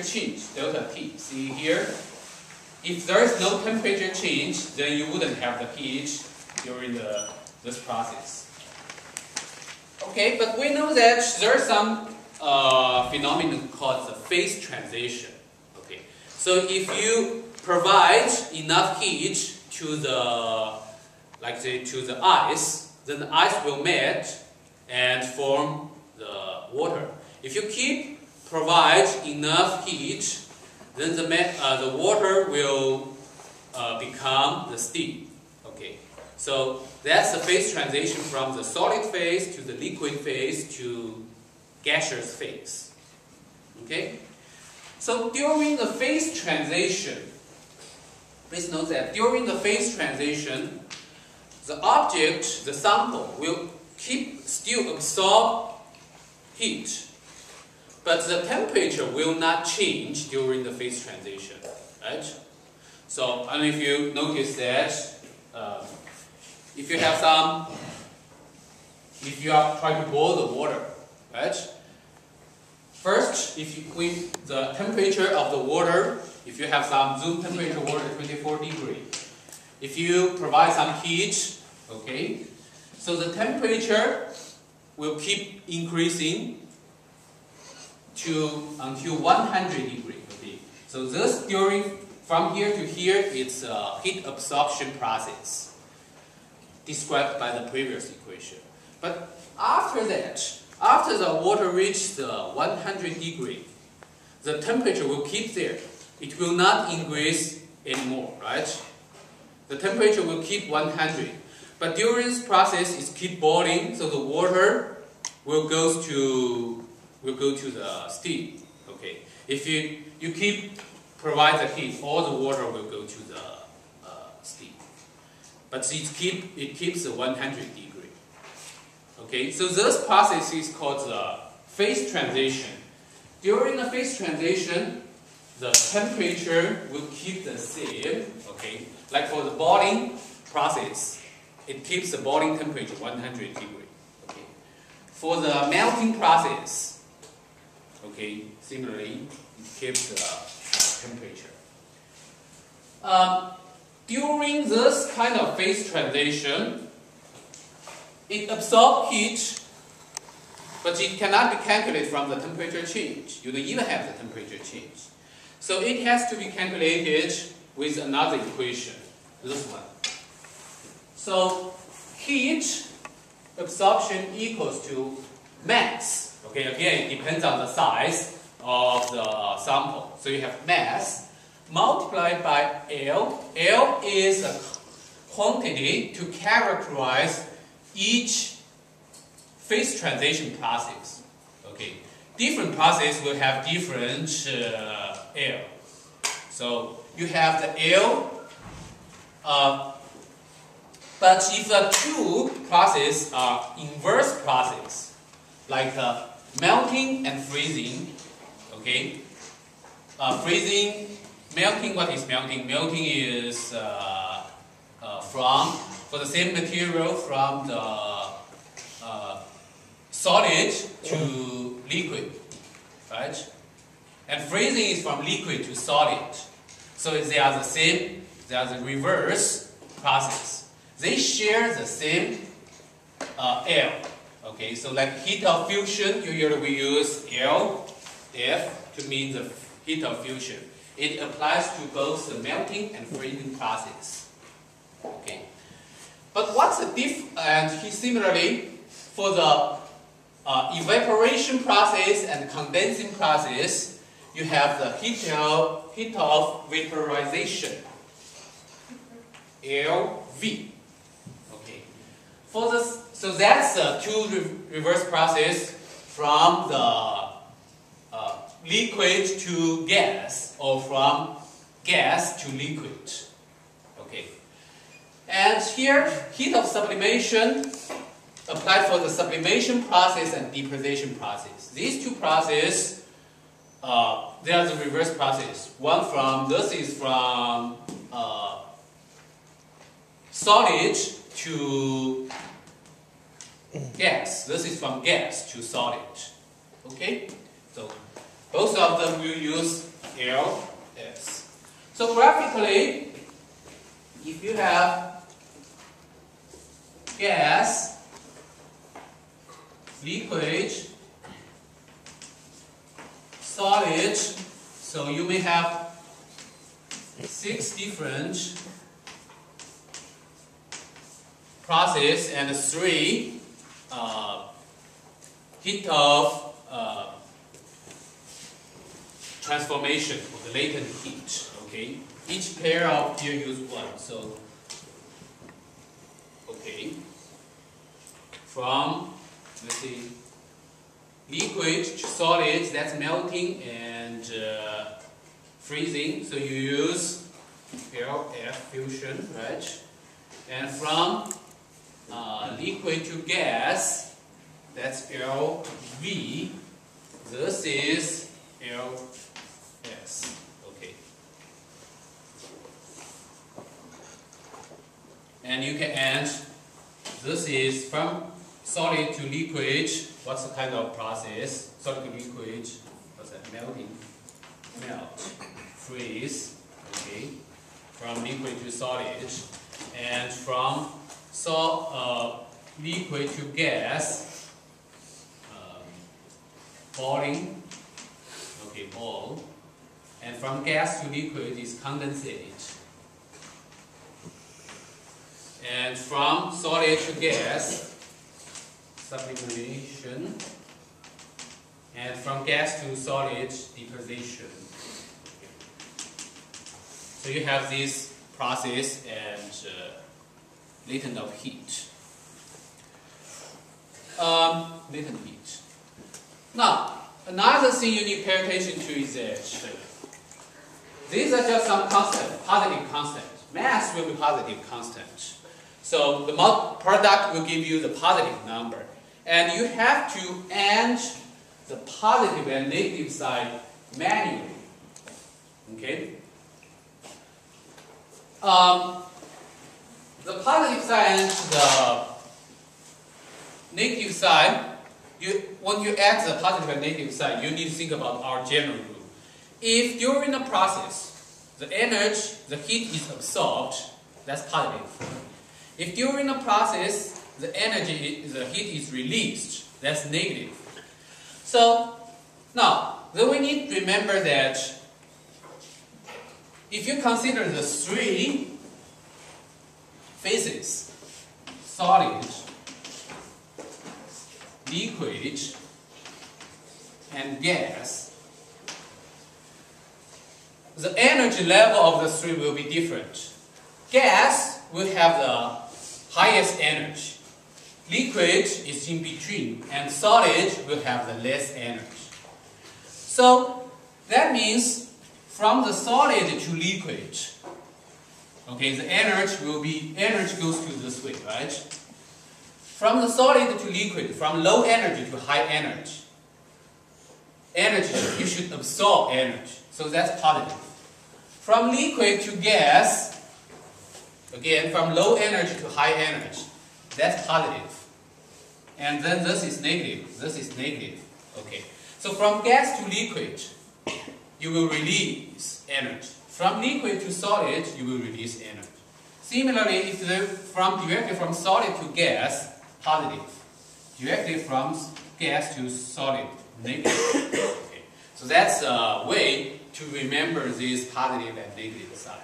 change, delta T. See here, if there is no temperature change, then you wouldn't have the pH during this process. Okay, but we know that there is some phenomenon called the phase transition. Okay, so if you provide enough heat to the, like say, to the ice, then the ice will melt and form the water. If you provide enough heat, then the water will become the steam. Okay, so that's the phase transition from the solid phase to the liquid phase to gaseous phase. Okay, so during the phase transition, please note that during the phase transition, the object, the sample, will still absorb heat, but the temperature will not change during the phase transition, right? So, and if you notice that, if you are trying to boil the water, right? First, the temperature of the water, if you have some room temperature water, 24 degrees, if you provide some heat, okay, so the temperature will keep increasing until 100 degrees. Okay, so this from here to here, it's a heat absorption process described by the previous equation. But after that, after the water reaches 100 degrees, the temperature will keep there. It will not increase anymore, right? The temperature will keep 100. But during this process, it keeps boiling, so the water will go to the steam. Okay, if you provide the heat, all the water will go to the steam. But it keeps the 100 degree. Okay, so this process is called the phase transition. During the phase transition, the temperature will keep the same. Okay, like for the boiling process, it keeps the boiling temperature 100 degree. Okay, for the melting process, okay, similarly, it keeps the temperature. During this kind of phase transition, it absorbs heat, but it cannot be calculated from the temperature change. You don't even have the temperature change. So it has to be calculated with another equation, this one. So heat absorption equals to mass. Okay, again, it depends on the size of the sample. So you have mass multiplied by L. L is a quantity to characterize each phase transition process. Okay, different process will have different L. So you have the L, but if the two processes are inverse process, like melting and freezing, okay, freezing, melting, what is melting? Melting is for the same material from the solid to liquid, right? And freezing is from liquid to solid. So they are the same, they are the reverse process. They share the same L. Okay, so like heat of fusion, usually we use LF to mean the heat of fusion. It applies to both the melting and freezing process. Okay, but what's the and similarly for the evaporation process and condensing process, you have the heat of vaporization, LV. Okay, for this, so that's the two reverse process from the liquid to gas, or from gas to liquid. Okay, and here heat of sublimation applied for the sublimation process and deposition process. These two processes, they are the reverse process. This is from solid to gas. This is from gas to solid. Okay, so both of them will use Ls. So graphically, if you have gas, liquid, solid, so you may have 6 different process and 3 heat of transformation of the latent heat. Okay, each pair of here use 1. So okay, from let's see, liquid to solid, that's melting and freezing. So you use LF fusion, right? And from liquid to gas, that's LV. This is LS. Okay. And you can add, this is from solid to liquid. What's the kind of process? Solid to liquid, what's that? Melting. Melt. Freeze. Okay. From liquid to solid. And from liquid to gas, boiling, okay, boil, and from gas to liquid is condensate, and from solid to gas, sublimation, and from gas to solid, deposition. So you have this process and latent of heat. Latent heat. Now, another thing you need to pay attention to is that these are just some constant, positive constant. Mass will be positive constant. So the product will give you the positive number. And you have to add the positive and negative side manually. Okay? The positive side and the negative side, when you add the positive and negative side, you need to think about our general rule. If during the process, the energy, the heat is absorbed, that's positive. If during the process, the heat is released, that's negative. So, now, then we need to remember that if you consider the 3 phases, solid, liquid, and gas, the energy level of the 3 will be different. Gas will have the highest energy. Liquid is in between, and solid will have the less energy. So that means from the solid to liquid, okay, the energy goes to this way, right? From the solid to liquid, from low energy to high energy, you should absorb energy. So that's positive. From liquid to gas, again, from low energy to high energy, that's positive. And then this is negative. This is negative. Okay. So from gas to liquid, you will release energy. From liquid to solid, you will release energy. Similarly, if directly from solid to gas, positive. Directly from gas to solid, negative. Okay. So that's a way to remember this positive and negative side.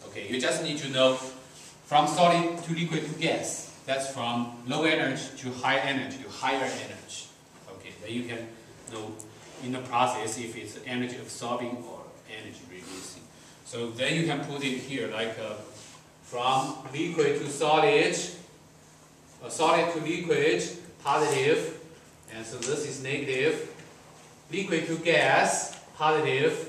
Okay, you just need to know from solid to liquid to gas. That's from low energy to high energy to higher energy. Okay, then you can know in the process if it's energy absorbing or energy releasing. So then you can put it here like from liquid to solid, solid to liquid, positive, and so this is negative. Liquid to gas, positive.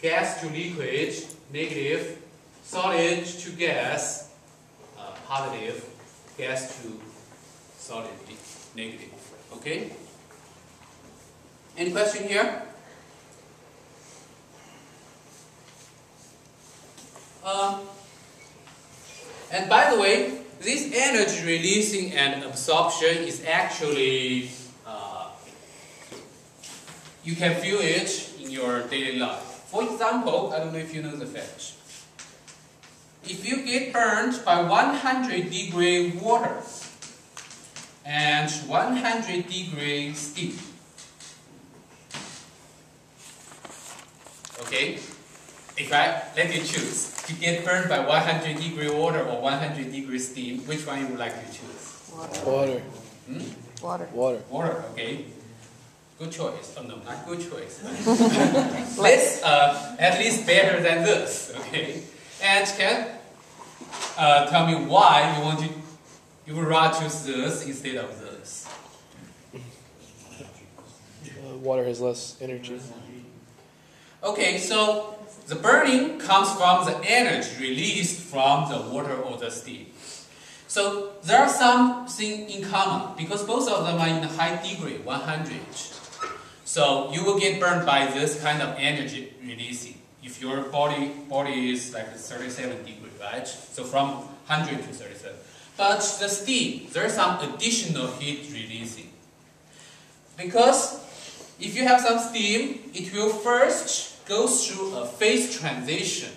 Gas to liquid, negative. Solid to gas, positive. Gas to solid, negative. Okay? Any question here? And by the way, this energy releasing and absorption is actually, you can feel it in your daily life. For example, I don't know if you know the fact. If you get burned by 100-degree water and 100-degree steam, okay, if I let you choose to get burned by 100-degree water or 100-degree steam, which one you would like to choose? Water. Hmm? Water. Water, okay. Good choice. Oh no, not good choice. This at least better than this, okay? And can tell me why you would rather choose this instead of this? Water has less energy. Okay, so the burning comes from the energy released from the water or the steam. So there are something in common because both of them are in a high degree, 100. So you will get burned by this kind of energy releasing. If your body is like 37 degree, right? So from 100 to 37. But the steam, there's some additional heat releasing. Because if you have some steam, it will first go through a phase transition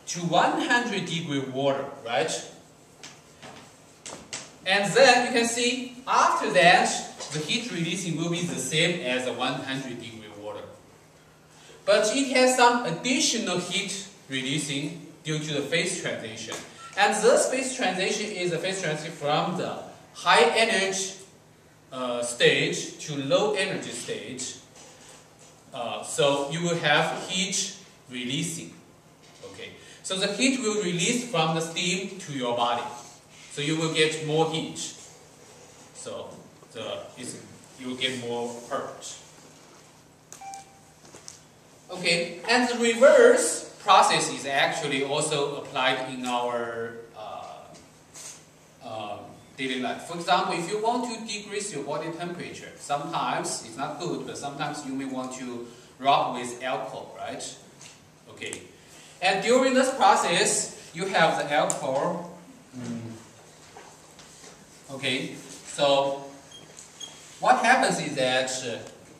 to 100-degree water, right? And then you can see after that, the heat releasing will be the same as the 100-degree water. But it has some additional heat releasing due to the phase transition. And this phase transition is a phase transition from the high energy stage to low energy stage. So you will have heat releasing. Okay. So the heat will release from the steam to your body. So you will get more heat. So you will get more hurt. Okay, and the reverse process is actually also applied in our daily life. For example, if you want to decrease your body temperature, sometimes it's not good, but sometimes you may want to rub with alcohol, right? Okay, and during this process, you have the alcohol. Okay, so what happens is that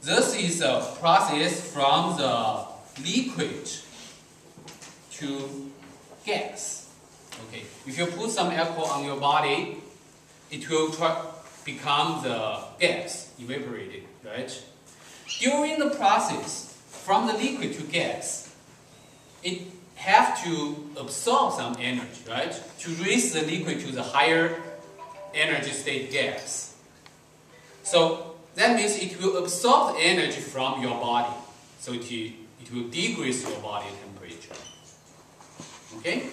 this is a process from the liquid to gas. Okay, if you put some alcohol on your body, it will become the gas, evaporated, right? During the process, from the liquid to gas, it have to absorb some energy, right? To raise the liquid to the higher energy state gas. So that means it will absorb the energy from your body. So it will decrease your body temperature. Okay?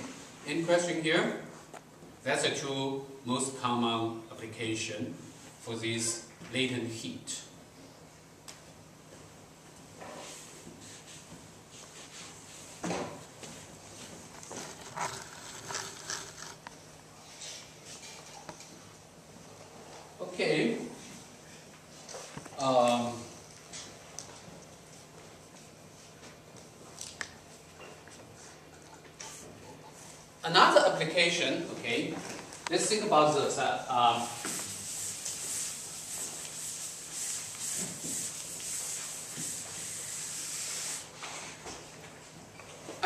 Any question here? That's the two most common application for this latent heat. Okay. Another application, okay, let's think about this. I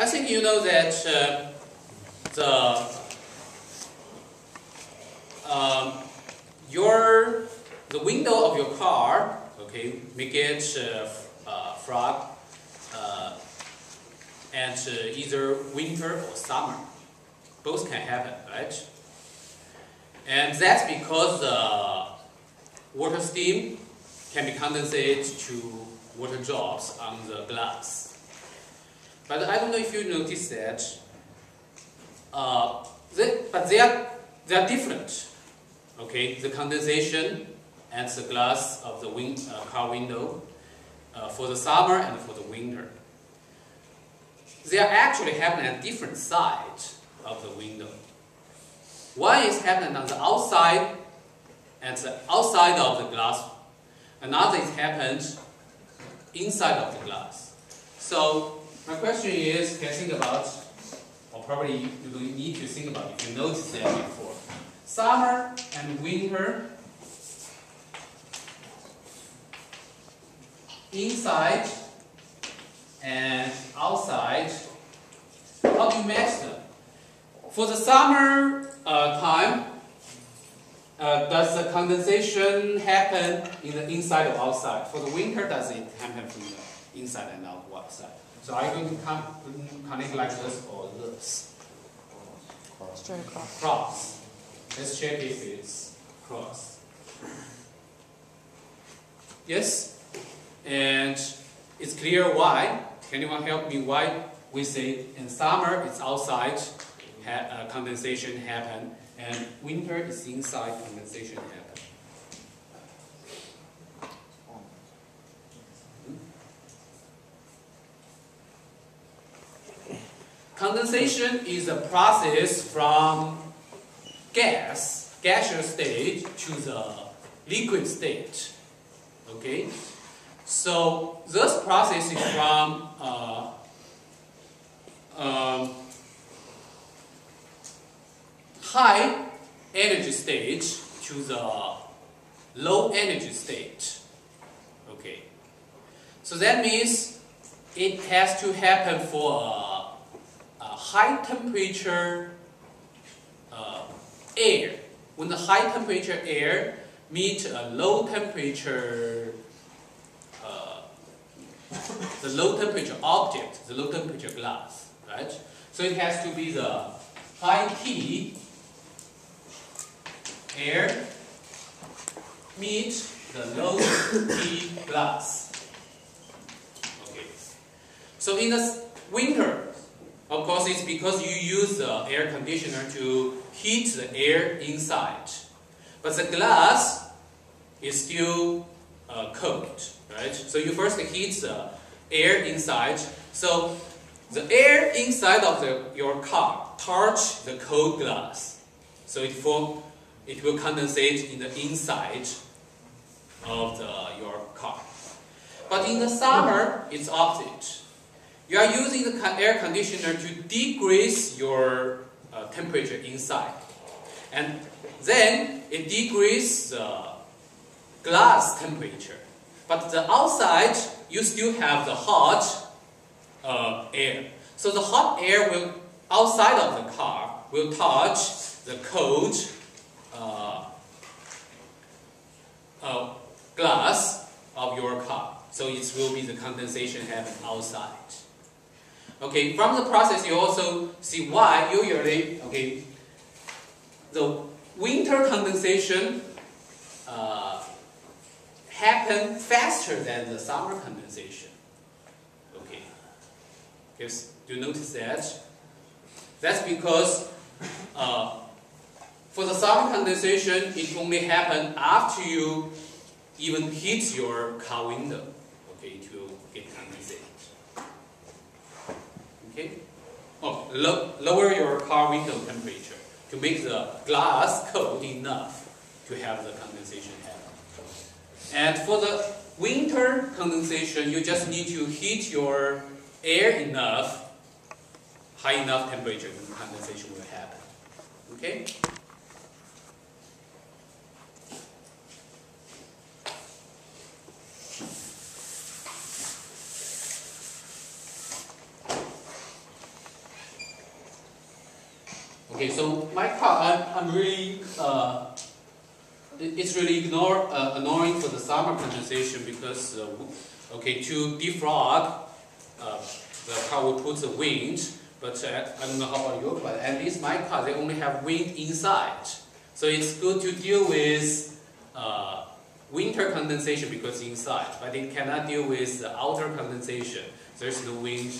think you know that the window of your car, okay, may get fog at either winter or summer. Both can happen, right? And that's because the water steam can be condensated to water drops on the glass. But I don't know if you noticed that. But they are different. Okay, the condensation and the glass of the car window for the summer and for the winter. They are actually happening at different sides of the window. One is happening on the outside, at the outside of the glass. Another is happened inside of the glass. So my question is, can you think about, or probably you need to think about if you noticed that before. Summer and winter, inside For the summer time, does the condensation happen in the inside or outside? For the winter, does it happen from the inside and outside? So are you going to connect like this or this? Straight across. Cross. Let's check if it's cross. Yes? And it's clear why. Can anyone help me why we say in summer it's outside condensation happen and winter is inside condensation happen? Condensation is a process from gaseous state to the liquid state. Okay, so this process is from high energy state to the low energy state. Okay, so that means it has to happen for a high temperature air. When the high temperature air meet a low temperature the low temperature object, the low temperature glass, right? So it has to be the high T air meet the low T glass. Okay. So in the winter, of course, it's because you use the air conditioner to heat the air inside, but the glass is still cold, right? So you first heat the air inside. So the air inside of your car touch the cold glass, so it will condensate in the inside of your car. But in the summer, it's opposite. You are using the air conditioner to decrease your temperature inside, and then it decreases the glass temperature. But the outside, you still have the hot air. So the hot air will outside of the car will touch the cold glass of your car. So it will be the condensation happen outside. Okay, from the process you also see why usually, okay, the winter condensation happen faster than the summer condensation. Okay, yes, do you notice that? That's because for the summer condensation, it only happen after you even heat your car window. Okay, it will get condensated. Okay? Oh, lower your car window temperature to make the glass cold enough to have the condensation happen. And for the winter condensation, you just need to heat your air enough, high enough temperature, and condensation will happen. Okay? Okay, so my car, I'm really, it's really annoying for the summer condensation because, okay, to defrog, the car will put the wind, but I don't know how about you, but at least my car, they only have wind inside. So it's good to deal with winter condensation because inside, but it cannot deal with the outer condensation. There's no wind.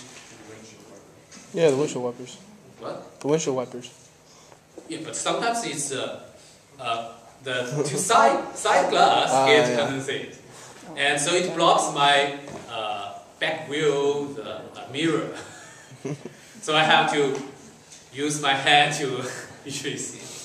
Yeah, the windshield wipers. What? The windshield wipers. Yeah, but sometimes it's the two side glass gets condensated, and so it blocks my back wheel, the mirror. So I have to use my hand to usually see.